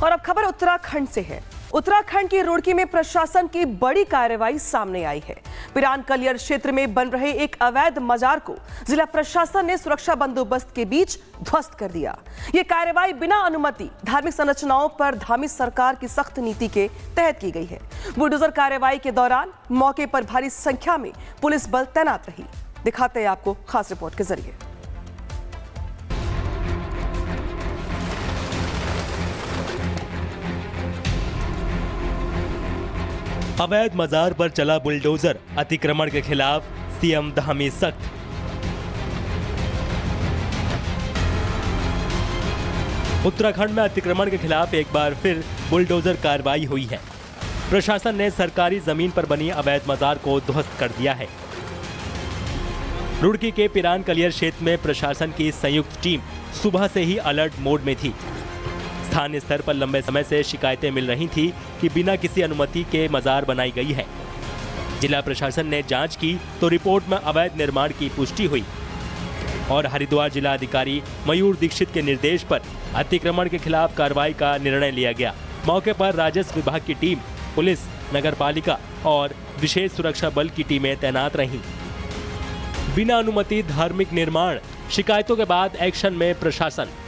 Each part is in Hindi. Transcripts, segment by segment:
और अब खबर उत्तराखंड से है। उत्तराखंड की रुड़की में प्रशासन की बड़ी कार्रवाई सामने आई है। पिरान कलियर क्षेत्र में बन रहे एक अवैध मजार को जिला प्रशासन ने सुरक्षा बंदोबस्त के बीच ध्वस्त कर दिया। ये कार्रवाई बिना अनुमति धार्मिक संरचनाओं पर धामी सरकार की सख्त नीति के तहत की गई है। बुलडोजर कार्रवाई के दौरान मौके पर भारी संख्या में पुलिस बल तैनात रही। दिखाते हैं आपको खास रिपोर्ट के जरिए। अवैध मजार पर चला बुलडोजर, अतिक्रमण के खिलाफ सीएम धामी सख्त। उत्तराखंड में अतिक्रमण के खिलाफ एक बार फिर बुलडोजर कार्रवाई हुई है। प्रशासन ने सरकारी जमीन पर बनी अवैध मजार को ध्वस्त कर दिया है। रुड़की के पिरान कलियर क्षेत्र में प्रशासन की संयुक्त टीम सुबह से ही अलर्ट मोड में थी। स्थानीय स्तर पर लंबे समय से शिकायतें मिल रही थी कि बिना किसी अनुमति के मजार बनाई गई है। जिला प्रशासन ने जांच की तो रिपोर्ट में अवैध निर्माण की पुष्टि हुई और हरिद्वार जिला अधिकारी मयूर दीक्षित के निर्देश पर अतिक्रमण के खिलाफ कार्रवाई का निर्णय लिया गया। मौके पर राजस्व विभाग की टीम, पुलिस, नगर पालिका और विशेष सुरक्षा बल की टीमें तैनात रहीं। बिना अनुमति धार्मिक निर्माण, शिकायतों के बाद एक्शन में प्रशासन।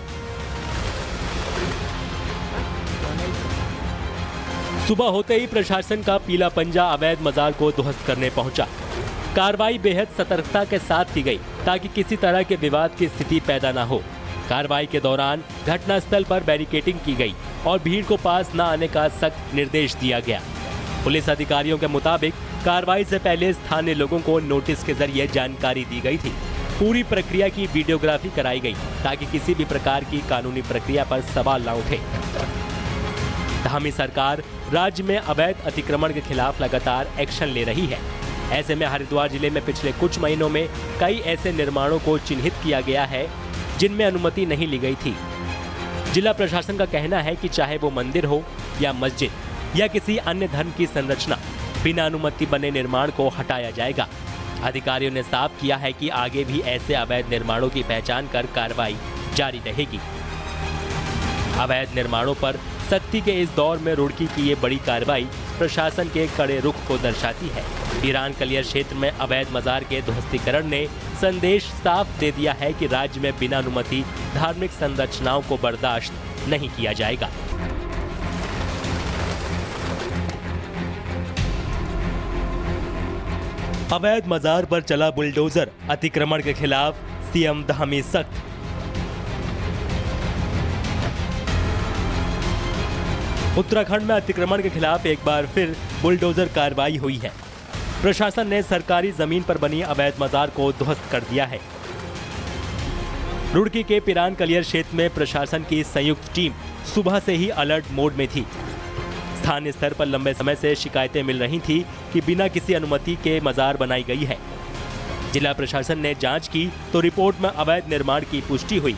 सुबह होते ही प्रशासन का पीला पंजा अवैध मजार को ध्वस्त करने पहुंचा। कार्रवाई बेहद सतर्कता के साथ की गई ताकि किसी तरह के विवाद की स्थिति पैदा न हो। कार्रवाई के दौरान घटनास्थल पर बैरिकेडिंग की गई और भीड़ को पास न आने का सख्त निर्देश दिया गया। पुलिस अधिकारियों के मुताबिक कार्रवाई से पहले स्थानीय लोगों को नोटिस के जरिए जानकारी दी गई थी। पूरी प्रक्रिया की वीडियोग्राफी कराई गई ताकि किसी भी प्रकार की कानूनी प्रक्रिया पर सवाल न उठे। धामी सरकार राज्य में अवैध अतिक्रमण के खिलाफ लगातार एक्शन ले रही है। ऐसे में हरिद्वार जिले में पिछले कुछ महीनों में कई ऐसे निर्माणों को चिन्हित किया गया है जिनमें अनुमति नहीं ली गई थी। जिला प्रशासन का कहना है कि चाहे वो मंदिर हो या मस्जिद या किसी अन्य धर्म की संरचना, बिना अनुमति बने निर्माण को हटाया जाएगा। अधिकारियों ने साफ किया है कि आगे भी ऐसे अवैध निर्माणों की पहचान कर कार्रवाई जारी रहेगी। अवैध निर्माणों पर सख्ती के इस दौर में रुड़की की ये बड़ी कार्रवाई प्रशासन के कड़े रुख को दर्शाती है। पिरान कलियर क्षेत्र में अवैध मजार के ध्वस्तीकरण ने संदेश साफ दे दिया है कि राज्य में बिना अनुमति धार्मिक संरचनाओं को बर्दाश्त नहीं किया जाएगा। अवैध मजार पर चला बुलडोजर, अतिक्रमण के खिलाफ सीएम धामी सख्त। उत्तराखंड में अतिक्रमण के खिलाफ एक बार फिर बुलडोजर कार्रवाई हुई है। प्रशासन ने सरकारी जमीन पर बनी अवैध मजार को ध्वस्त कर दिया है। रुड़की के पिरान कलियर क्षेत्र में प्रशासन की संयुक्त टीम सुबह से ही अलर्ट मोड में थी। स्थानीय स्तर पर लंबे समय से शिकायतें मिल रही थी कि बिना किसी अनुमति के मजार बनाई गई है। जिला प्रशासन ने जांच की तो रिपोर्ट में अवैध निर्माण की पुष्टि हुई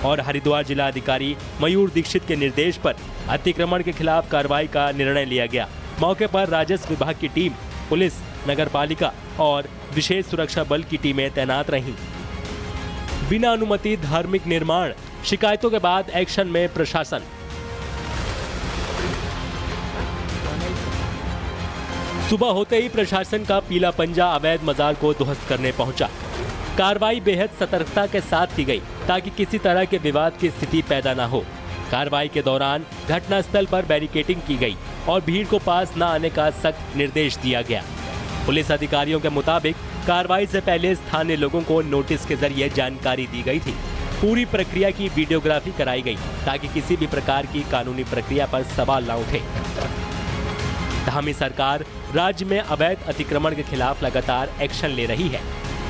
और हरिद्वार जिला अधिकारी मयूर दीक्षित के निर्देश पर अतिक्रमण के खिलाफ कार्रवाई का निर्णय लिया गया। मौके पर राजस्व विभाग की टीम, पुलिस, नगर पालिका और विशेष सुरक्षा बल की टीमें तैनात रहीं। बिना अनुमति धार्मिक निर्माण, शिकायतों के बाद एक्शन में प्रशासन। सुबह होते ही प्रशासन का पीला पंजा अवैध मजार को ध्वस्त करने पहुंचा। कार्रवाई बेहद सतर्कता के साथ की गई ताकि किसी तरह के विवाद की स्थिति पैदा न हो। कार्रवाई के दौरान घटनास्थल पर बैरिकेडिंग की गई और भीड़ को पास न आने का सख्त निर्देश दिया गया। पुलिस अधिकारियों के मुताबिक कार्रवाई से पहले स्थानीय लोगों को नोटिस के जरिए जानकारी दी गई थी। पूरी प्रक्रिया की वीडियोग्राफी कराई गई ताकि किसी भी प्रकार की कानूनी प्रक्रिया पर सवाल न उठे। धामी सरकार राज्य में अवैध अतिक्रमण के खिलाफ लगातार एक्शन ले रही है।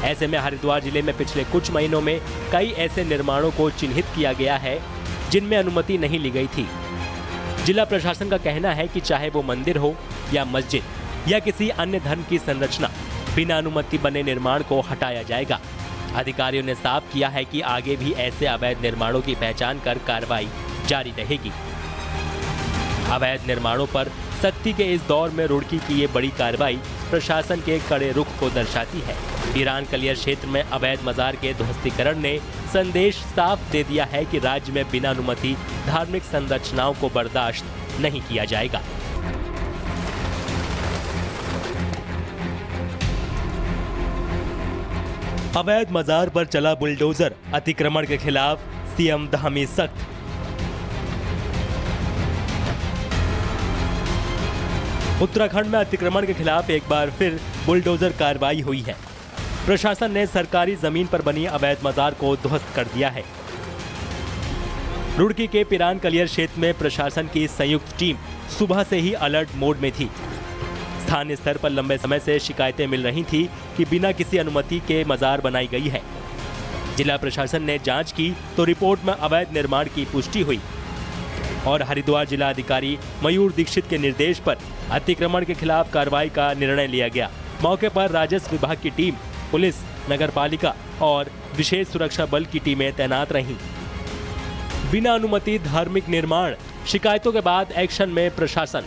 ऐसे में हरिद्वार जिले में पिछले कुछ महीनों में कई ऐसे निर्माणों को चिन्हित किया गया है जिनमें अनुमति नहीं ली गई थी। जिला प्रशासन का कहना है कि चाहे वो मंदिर हो या मस्जिद या किसी अन्य धर्म की संरचना, बिना अनुमति बने निर्माण को हटाया जाएगा। अधिकारियों ने साफ किया है कि आगे भी ऐसे अवैध निर्माणों की पहचान कर कार्रवाई जारी रहेगी। अवैध निर्माणों पर सख्ती के इस दौर में रुड़की की ये बड़ी कार्रवाई प्रशासन के कड़े रुख को दर्शाती है। ईरान कलियर क्षेत्र में अवैध मजार के ध्वस्तीकरण ने संदेश साफ दे दिया है कि राज्य में बिना अनुमति धार्मिक संरचनाओं को बर्दाश्त नहीं किया जाएगा। अवैध मजार पर चला बुलडोजर, अतिक्रमण के खिलाफ सीएम धामी सख्त। उत्तराखंड में अतिक्रमण के खिलाफ एक बार फिर बुलडोजर कार्रवाई हुई है। प्रशासन ने सरकारी जमीन पर बनी अवैध मजार को ध्वस्त कर दिया है। रुड़की के पिरान कलियर क्षेत्र में प्रशासन की संयुक्त टीम सुबह से ही अलर्ट मोड में थी। स्थानीय स्तर पर लंबे समय से शिकायतें मिल रही थी कि बिना किसी अनुमति के मजार बनाई गई है। जिला प्रशासन ने जांच की तो रिपोर्ट में अवैध निर्माण की पुष्टि हुई और हरिद्वार जिला अधिकारी मयूर दीक्षित के निर्देश पर अतिक्रमण के खिलाफ कार्रवाई का निर्णय लिया गया। मौके पर राजस्व विभाग की टीम, पुलिस, नगरपालिका और विशेष सुरक्षा बल की टीमें तैनात रहीं। बिना अनुमति धार्मिक निर्माण, शिकायतों के बाद एक्शन में प्रशासन।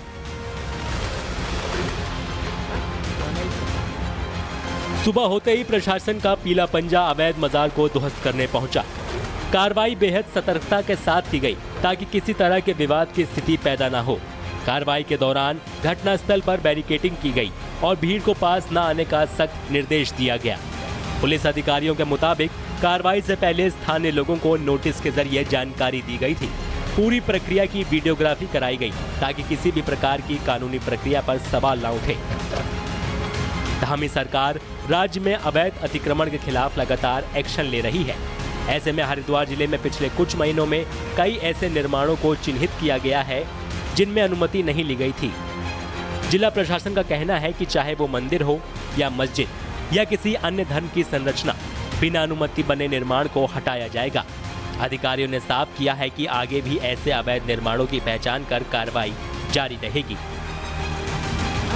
सुबह होते ही प्रशासन का पीला पंजा अवैध मजार को ध्वस्त करने पहुंचा। कार्रवाई बेहद सतर्कता के साथ की गई ताकि किसी तरह के विवाद की स्थिति पैदा न हो। कार्रवाई के दौरान घटनास्थल पर बैरिकेडिंग की गई और भीड़ को पास न आने का सख्त निर्देश दिया गया। पुलिस अधिकारियों के मुताबिक कार्रवाई से पहले स्थानीय लोगों को नोटिस के जरिए जानकारी दी गई थी। पूरी प्रक्रिया की वीडियोग्राफी कराई गई ताकि किसी भी प्रकार की कानूनी प्रक्रिया पर सवाल न उठे। धामी सरकार राज्य में अवैध अतिक्रमण के खिलाफ लगातार एक्शन ले रही है। ऐसे में हरिद्वार जिले में पिछले कुछ महीनों में कई ऐसे निर्माणों को चिन्हित किया गया है जिनमें अनुमति नहीं ली गई थी। जिला प्रशासन का कहना है कि चाहे वो मंदिर हो या मस्जिद या किसी अन्य धर्म की संरचना, बिना अनुमति बने निर्माण को हटाया जाएगा। अधिकारियों ने साफ किया है कि आगे भी ऐसे अवैध निर्माणों की पहचान कर कार्रवाई जारी रहेगी।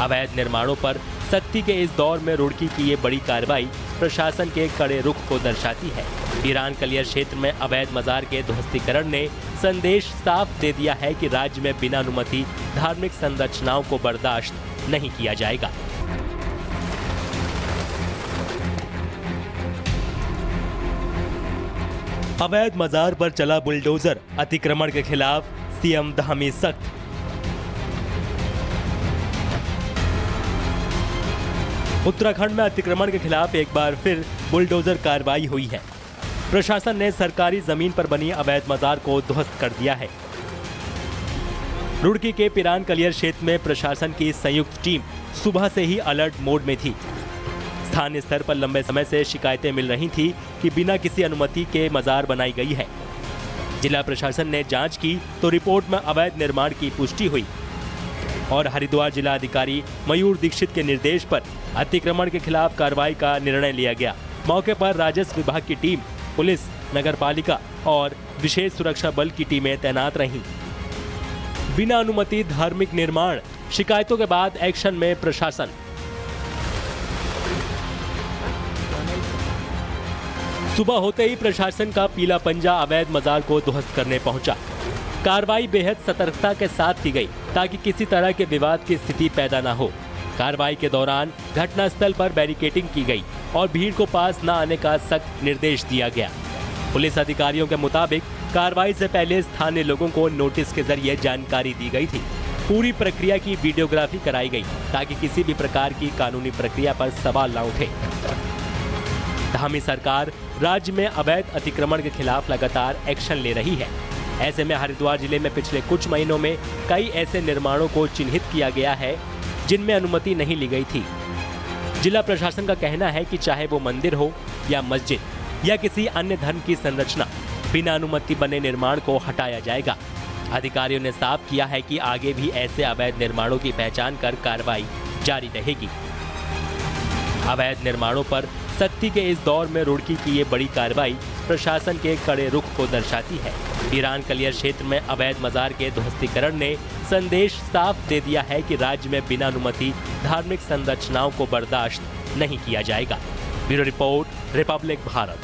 अवैध निर्माणों पर सख्ती के इस दौर में रुड़की की ये बड़ी कार्रवाई प्रशासन के कड़े रुख को दर्शाती है। ईरान कलियर क्षेत्र में अवैध मजार के ध्वस्तीकरण ने संदेश साफ दे दिया है कि राज्य में बिना अनुमति धार्मिक संरचनाओं को बर्दाश्त नहीं किया जाएगा। अवैध मजार पर चला बुलडोजर, अतिक्रमण के खिलाफ सीएम धामी सख्त। उत्तराखंड में अतिक्रमण के खिलाफ एक बार फिर बुलडोजर कार्रवाई हुई है। प्रशासन ने सरकारी जमीन पर बनी अवैध मजार को ध्वस्त कर दिया है। रुड़की के पिरान कलियर क्षेत्र में प्रशासन की संयुक्त टीम सुबह से ही अलर्ट मोड में थी। स्थानीय स्तर पर लंबे समय से शिकायतें मिल रही थी कि बिना किसी अनुमति के मजार बनाई गई है। जिला प्रशासन ने जांच की तो रिपोर्ट में अवैध निर्माण की पुष्टि हुई और हरिद्वार जिला अधिकारी मयूर दीक्षित के निर्देश पर अतिक्रमण के खिलाफ कार्रवाई का निर्णय लिया गया। मौके पर राजस्व विभाग की टीम, पुलिस, नगरपालिका और विशेष सुरक्षा बल की टीमें तैनात रहीं। बिना अनुमति धार्मिक निर्माण, शिकायतों के बाद एक्शन में प्रशासन। सुबह होते ही प्रशासन का पीला पंजा अवैध मजार को ध्वस्त करने पहुंचा। कार्रवाई बेहद सतर्कता के साथ की गई ताकि किसी तरह के विवाद की स्थिति पैदा न हो। कार्रवाई के दौरान घटनास्थल पर बैरिकेडिंग की गई और भीड़ को पास न आने का सख्त निर्देश दिया गया। पुलिस अधिकारियों के मुताबिक कार्रवाई से पहले स्थानीय लोगों को नोटिस के जरिए जानकारी दी गई थी। पूरी प्रक्रिया की वीडियोग्राफी कराई गई ताकि किसी भी प्रकार की कानूनी प्रक्रिया पर सवाल न उठे। धामी सरकार राज्य में अवैध अतिक्रमण के खिलाफ लगातार एक्शन ले रही है। ऐसे में हरिद्वार जिले में पिछले कुछ महीनों में कई ऐसे निर्माणों को चिन्हित किया गया है जिनमें अनुमति नहीं ली गई थी। जिला प्रशासन का कहना है कि चाहे वो मंदिर हो या मस्जिद या किसी अन्य धर्म की संरचना, बिना अनुमति बने निर्माण को हटाया जाएगा। अधिकारियों ने साफ किया है कि आगे भी ऐसे अवैध निर्माणों की पहचान कर कार्रवाई जारी रहेगी। अवैध निर्माणों पर सख्ती के इस दौर में रुड़की की ये बड़ी कार्रवाई प्रशासन के कड़े रुख को दर्शाती है। ईरान कलियर क्षेत्र में अवैध मजार के ध्वस्तीकरण ने संदेश साफ दे दिया है कि राज्य में बिना अनुमति धार्मिक संरचनाओं को बर्दाश्त नहीं किया जाएगा। Bureau report, Republic Bharat.